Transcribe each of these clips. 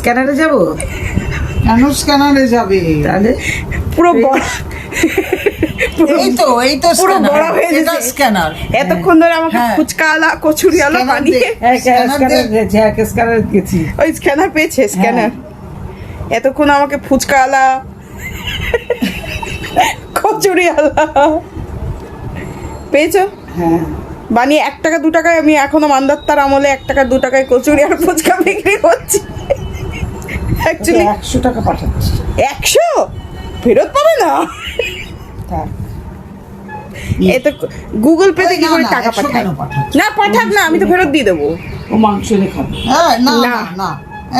স্ক্যানারে যাব? কেন স্ক্যানারে যাবে? তাহলে পুরো বড়, এই তো পুরো scanner, বড় হয়ে এটা গেছে। স্ক্যানার। এতক্ষণ ধরে আমাকে হ্যাঁ। ফুচকা আলা কচুরি আলা Scanner বানিয়ে দে। স্ক্যানার গেছি, স্ক্যানার গেছি। ওই স্ক্যানার পেয়েছে, স্ক্যানার। এতক্ষণ আমাকে ফুচকা আলা কচুরি আলা পেয়েছো হ্যাঁ, বানিয়ে 1 টাকা 2 টাকায়। আমি এখনো মান্দাত্তার আমলে 1 টাকা 2 টাকায় কচুরি আর ফুচকা বিক্রি করছি। অ্যাকচুয়ালি 100 টাকা পাঠাচ্ছি। 100 ফেরত পাবে না। থাক। এতে গুগল পেতে কি না, করে না, টাকা 100 পাঠায়? কেন পাঠাচ্ছে? না পাঠাক না, আমি তো ফেরত দিয়ে দেবো। ও মাংস এনে খাবে। হ্যাঁ, না না। না না,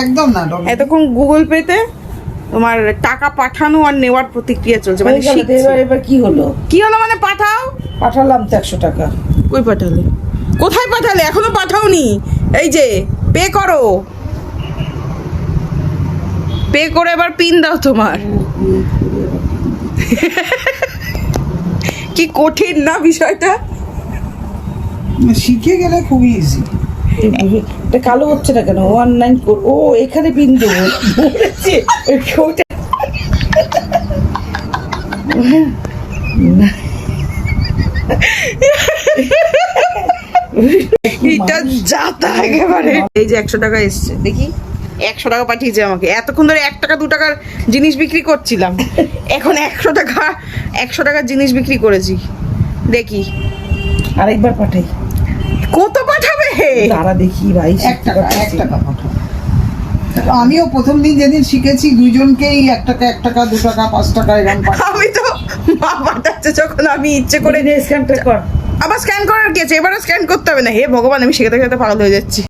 একদম না ডমি। এতক্ষণ গুগল পেতে তোমার টাকা পাঠানো আর নেওয়ার প্রতিক্রিয়া চলছে, মানে হয়ে গেল তো, শিখছি। এবার কি হলো? কি হলো মানে পাঠাও? পাঠালাম তো 100 টাকা। কই পাঠালে? কোথায় পাঠালে? এখনো পাঠাওনি। এই যে পে করো, পে করে এবার পিন দাও তোমার। কি কঠিন না বিষয়টা। শিখে গেলে খুবই ইজি। এটা কালো হচ্ছে না কেন? 19 ও এখানে পিন দেবো বলেছে। ওটা এটা যাতা একেবারে। এই যে 100 টাকা এসছে, দেখি 100 টাকা পাঠিয়েছে আমাকে। এতক্ষণ ধরে 1 টাকা 2 টাকার জিনিস বিক্রি করছিলাম, এখন 100 টাকার জিনিস বিক্রি করেছি। দেখি আরেকবার পাঠাই। কত পাঠাবে? তারা দেখি ভাই 1 টাকা 1 টাকা পাঠাও। আমিও প্রথম দিন যেদিন শিখেছি দুজনকেই 1 টাকা 1 টাকা 2 টাকা 5 টাকা এরকম পাঠাই। আমি তো মা পাঠাচ্ছে যখন আমি ইচ্ছে করে। করে স্ক্যানটা কর। আবার স্ক্যান করার কি আছে? এবারও স্ক্যান করতে হবে না? হে ভগবান, আমি শেখাতে শেখাতে পাগল হয়ে যাচ্ছি।